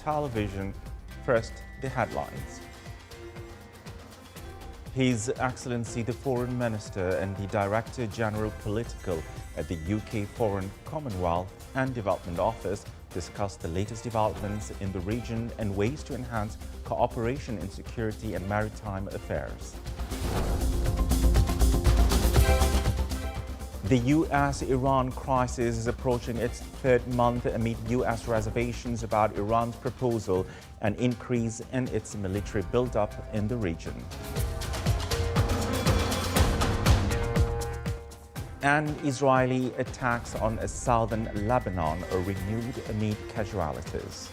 television. First, the headlines. His Excellency the Foreign Minister and the Director General Political at the UK Foreign, Commonwealth and Development Office discussed the latest developments in the region and ways to enhance cooperation in security and maritime affairs. The U.S.-Iran crisis is approaching its third month amid U.S. reservations about Iran's proposal and increase in its military buildup in the region. And Israeli attacks on southern Lebanon are renewed amid casualties.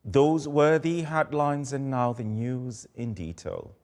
Those were the headlines, and now the news in detail.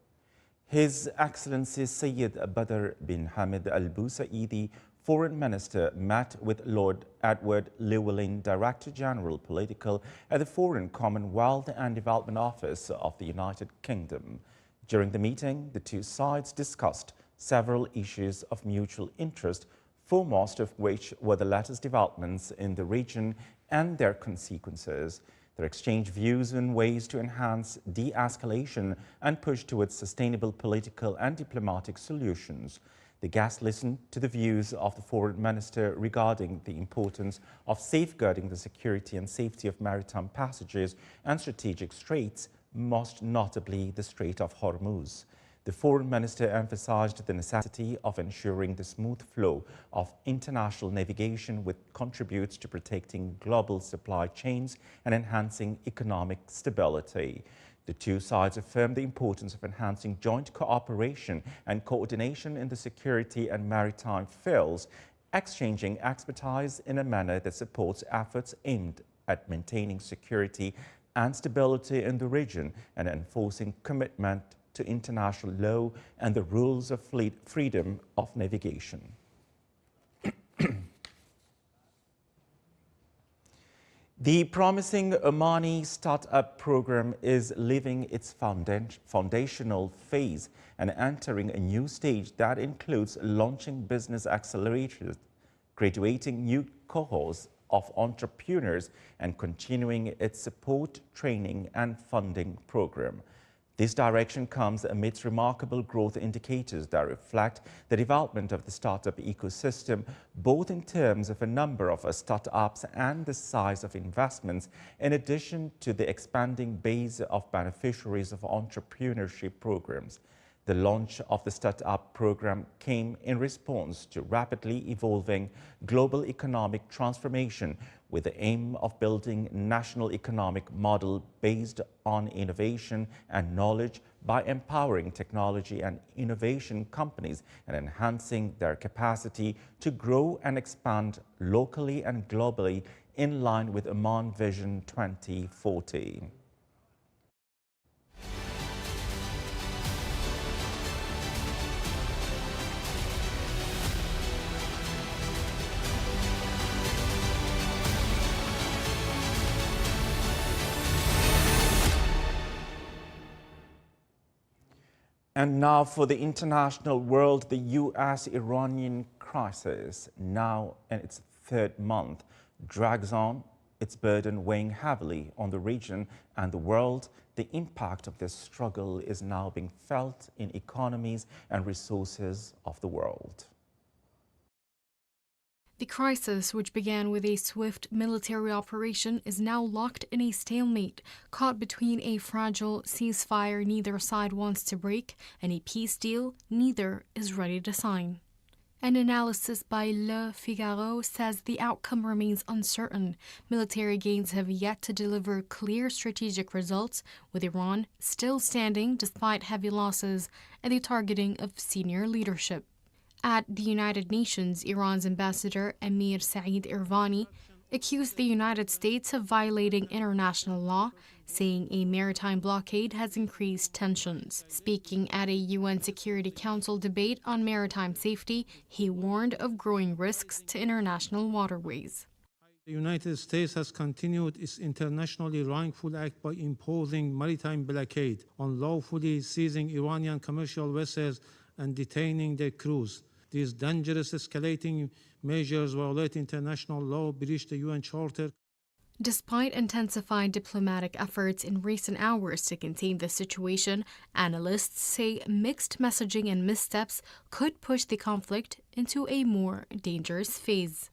His Excellency Sayyid Badr bin Hamid Al Busaidi, Foreign Minister, met with Lord Edward Llewellyn, Director General Political at the Foreign, Commonwealth and Development Office of the United Kingdom. During the meeting, the two sides discussed several issues of mutual interest, foremost of which were the latest developments in the region and their consequences. They exchanged views on ways to enhance de-escalation and push towards sustainable political and diplomatic solutions. The guests listened to the views of the Foreign Minister regarding the importance of safeguarding the security and safety of maritime passages and strategic straits, most notably the Strait of Hormuz. The Foreign Minister emphasized the necessity of ensuring the smooth flow of international navigation, which contributes to protecting global supply chains and enhancing economic stability. The two sides affirmed the importance of enhancing joint cooperation and coordination in the security and maritime fields, exchanging expertise in a manner that supports efforts aimed at maintaining security and stability in the region and enforcing commitment to international law and the rules of freedom of navigation. The promising Omani startup program is leaving its foundational phase and entering a new stage that includes launching business accelerators, graduating new cohorts of entrepreneurs, and continuing its support, training, and funding program. This direction comes amidst remarkable growth indicators that reflect the development of the startup ecosystem, both in terms of a number of startups and the size of investments, in addition to the expanding base of beneficiaries of entrepreneurship programs. The launch of the startup program came in response to rapidly evolving global economic transformation, with the aim of building a national economic model based on innovation and knowledge by empowering technology and innovation companies and enhancing their capacity to grow and expand locally and globally in line with Oman Vision 2040. And now for the international world, the U.S.-Iranian crisis, now in its third month, drags on, its burden weighing heavily on the region and the world. The impact of this struggle is now being felt in economies and resources of the world. The crisis, which began with a swift military operation, is now locked in a stalemate, caught between a fragile ceasefire neither side wants to break and a peace deal neither is ready to sign. An analysis by Le Figaro says the outcome remains uncertain. Military gains have yet to deliver clear strategic results, with Iran still standing despite heavy losses and the targeting of senior leadership. At the United Nations, Iran's ambassador Amir Saeed Irvani accused the United States of violating international law, saying a maritime blockade has increased tensions. Speaking at a UN Security Council debate on maritime safety, he warned of growing risks to international waterways. The United States has continued its internationally wrongful act by imposing maritime blockade on lawfully seizing Iranian commercial vessels and detaining their crews. These dangerous escalating measures violate international law, breach the UN Charter. Despite intensified diplomatic efforts in recent hours to contain the situation, analysts say mixed messaging and missteps could push the conflict into a more dangerous phase.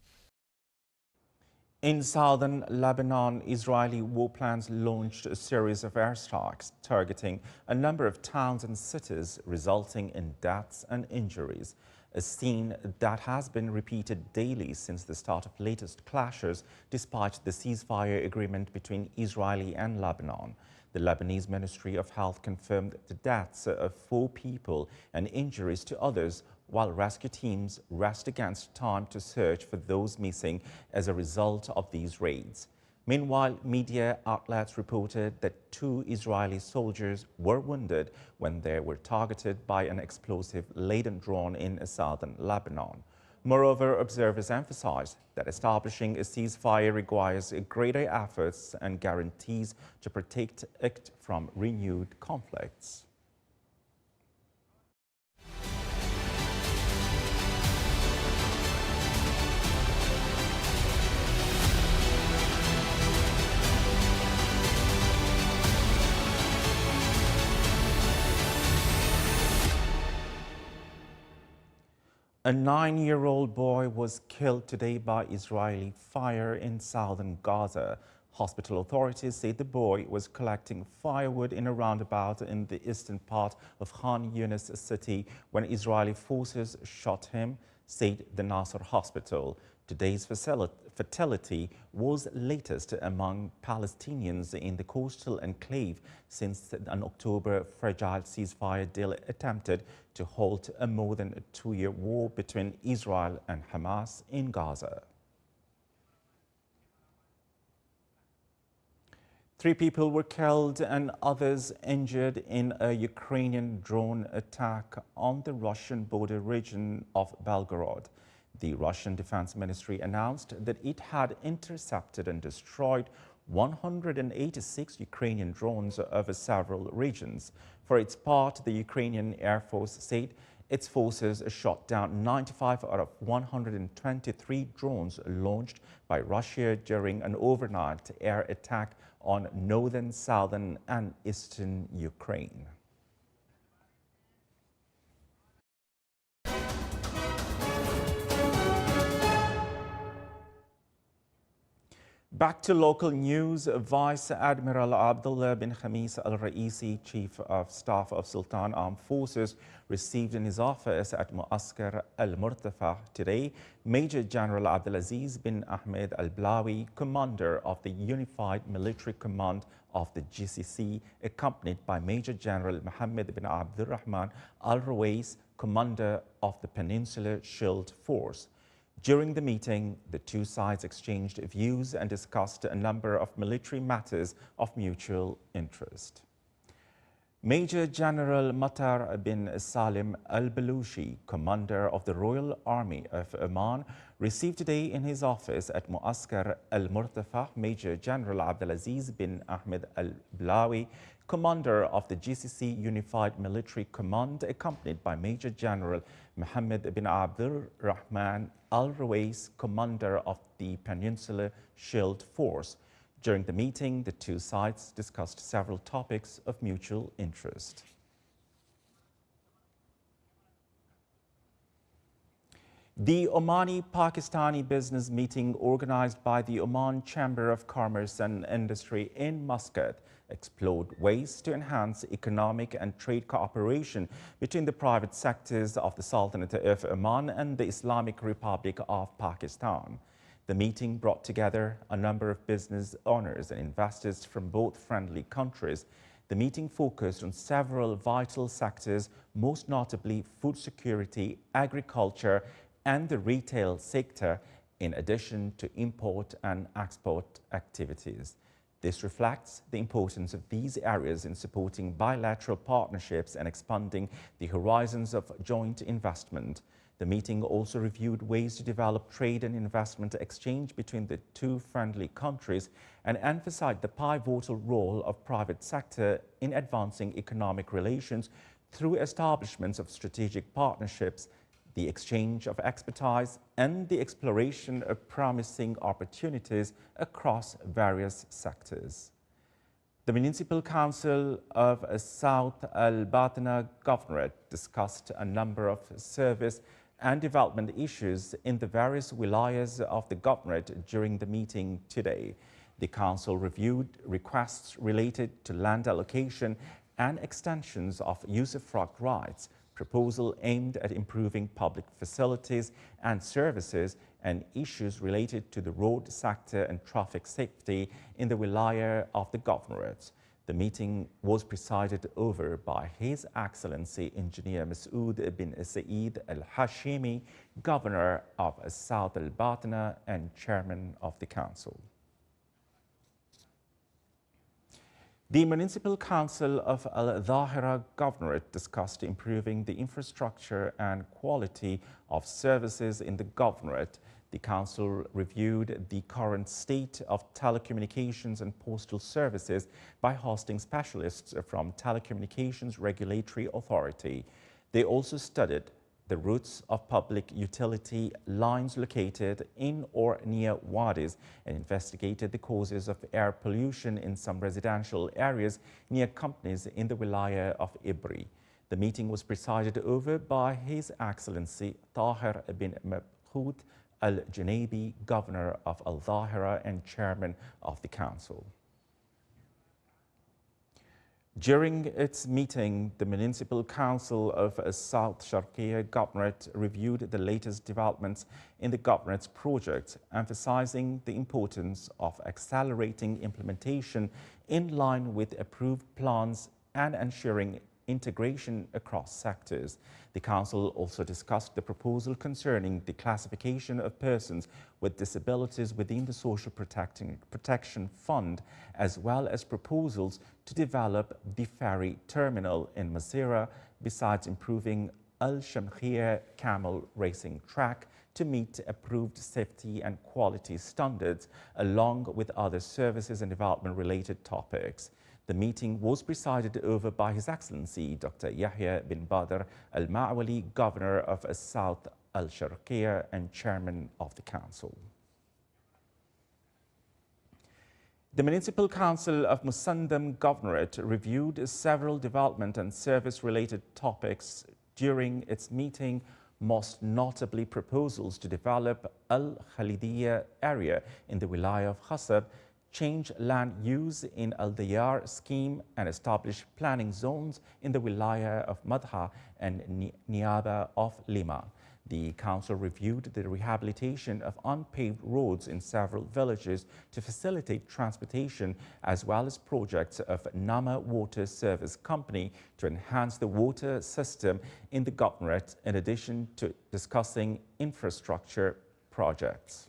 In southern Lebanon, Israeli warplanes launched a series of airstrikes targeting a number of towns and cities, resulting in deaths and injuries. A scene that has been repeated daily since the start of latest clashes, despite the ceasefire agreement between Israel and Lebanon. The Lebanese Ministry of Health confirmed the deaths of 4 people and injuries to others, while rescue teams rest against time to search for those missing as a result of these raids. Meanwhile, media outlets reported that 2 Israeli soldiers were wounded when they were targeted by an explosive-laden drone in southern Lebanon. Moreover, observers emphasized that establishing a ceasefire requires greater efforts and guarantees to protect it from renewed conflicts. A 9-year-old boy was killed today by Israeli fire in southern Gaza. Hospital authorities say the boy was collecting firewood in a roundabout in the eastern part of Khan Yunis city when Israeli forces shot him, said the Nasser hospital. Today's fatality was latest among Palestinians in the coastal enclave since an October fragile ceasefire deal attempted to halt a more than 2-year war between Israel and Hamas in Gaza. 3 people were killed and others injured in a Ukrainian drone attack on the Russian border region of Belgorod. The Russian Defense Ministry announced that it had intercepted and destroyed 186 Ukrainian drones over several regions. For its part, the Ukrainian Air Force said its forces shot down 95 out of 123 drones launched by Russia during an overnight air attack on northern, southern, and eastern Ukraine. Back to local news, Vice Admiral Abdullah bin Khamis al-Raisi, Chief of Staff of Sultan Armed Forces, received in his office at Muaskar al-Murtafa today Major General Abdulaziz bin Ahmed al-Blawi, Commander of the Unified Military Command of the GCC, accompanied by Major General Mohammed bin Abdurrahman al-Ruwais, Commander of the Peninsular Shield Force. During the meeting, the 2 sides exchanged views and discussed a number of military matters of mutual interest. Major General Matar bin Salim al-Balushi, Commander of the Royal Army of Oman, received today in his office at Muaskar al-Murtafa Major General Abdulaziz bin Ahmed al-Blawi, Commander of the GCC Unified Military Command, accompanied by Major General Mohammed bin Abdurrahman al-Ruwais, Commander of the Peninsular Shield Force. During the meeting, the 2 sides discussed several topics of mutual interest. The Omani-Pakistani business meeting organized by the Oman Chamber of Commerce and Industry in Muscat explored ways to enhance economic and trade cooperation between the private sectors of the Sultanate of Oman and the Islamic Republic of Pakistan. The meeting brought together a number of business owners and investors from both friendly countries. The meeting focused on several vital sectors, most notably food security, agriculture, and the retail sector, in addition to import and export activities. This reflects the importance of these areas in supporting bilateral partnerships and expanding the horizons of joint investment. The meeting also reviewed ways to develop trade and investment exchange between the 2 friendly countries and emphasized the pivotal role of private sector in advancing economic relations through establishments of strategic partnerships, the exchange of expertise, and the exploration of promising opportunities across various sectors. The Municipal Council of South Al-Batna Governorate discussed a number of service and development issues in the various wilayas of the governorate during the meeting today. The council reviewed requests related to land allocation and extensions of usufruct rights, proposal aimed at improving public facilities and services, and issues related to the road sector and traffic safety in the wilaya of the governorate. The meeting was presided over by His Excellency Engineer Masoud bin Saeed Al-Hashimi, Governor of South Al-Batna and Chairman of the Council. The Municipal Council of Al-Dhahira Governorate discussed improving the infrastructure and quality of services in the governorate. The council reviewed the current state of telecommunications and postal services by hosting specialists from Telecommunications Regulatory Authority. They also studied the routes of public utility lines located in or near wadis and investigated the causes of air pollution in some residential areas near companies in the wilaya of Ibri. The meeting was presided over by His Excellency Tahir bin Mabhout Al-Junaidi, Governor of Al-Dhahira and Chairman of the Council. During its meeting, the Municipal Council of South Sharqiya Governorate reviewed the latest developments in the governorate's projects, emphasizing the importance of accelerating implementation in line with approved plans and ensuring integration across sectors. The Council also discussed the proposal concerning the classification of persons with disabilities within the Social Protection Fund, as well as proposals to develop the ferry terminal in Masira, besides improving Al-Shamkhia camel racing track to meet approved safety and quality standards, along with other services and development-related topics. The meeting was presided over by His Excellency Dr. Yahya bin Badr Al-Ma'wali, Governor of South Al-Sharqiya and Chairman of the Council. The Municipal Council of Musandam Governorate reviewed several development and service-related topics during its meeting, most notably proposals to develop Al-Khalidiyya area in the wilaya of Khasab, change land use in Al-Diyar scheme, and establish planning zones in the wilaya of Madha and Niaba of Lima. The council reviewed the rehabilitation of unpaved roads in several villages to facilitate transportation, as well as projects of Nama Water Service Company to enhance the water system in the governorate, in addition to discussing infrastructure projects.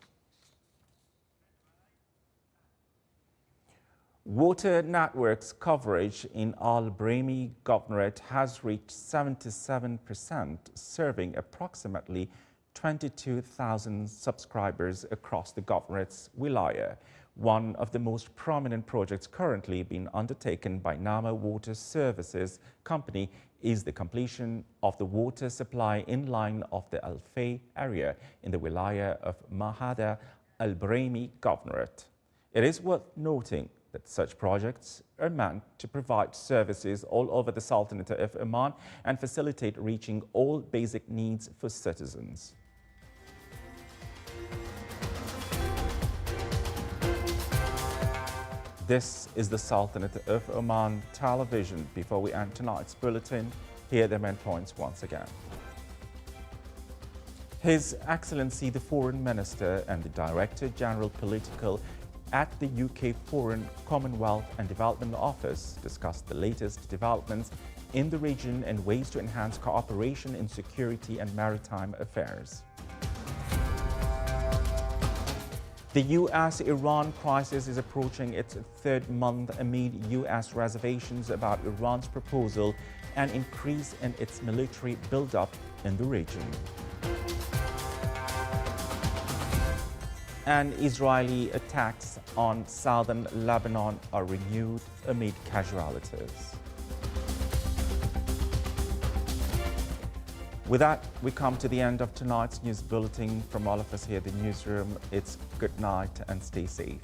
Water networks coverage in Al-Brahmi Governorate has reached 77%, serving approximately 22,000 subscribers across the governorate's wilaya. One of the most prominent projects currently being undertaken by Nama Water Services Company is the completion of the water supply in line of the Al-Fay area in the wilaya of Mahada, Al-Brahmi Governorate. It is worth noting that such projects are meant to provide services all over the Sultanate of Oman and facilitate reaching all basic needs for citizens. This is the Sultanate of Oman television. Before we end tonight's bulletin, here are the main points once again. His Excellency the Foreign Minister and the Director General Political at the UK Foreign, Commonwealth and Development Office discussed the latest developments in the region and ways to enhance cooperation in security and maritime affairs. The U.S.-Iran crisis is approaching its third month amid U.S. reservations about Iran's proposal and increase in its military buildup in the region. And Israeli attacks on southern Lebanon are renewed amid casualties. With that, we come to the end of tonight's news bulletin. From all of us here at the newsroom, it's good night and stay safe.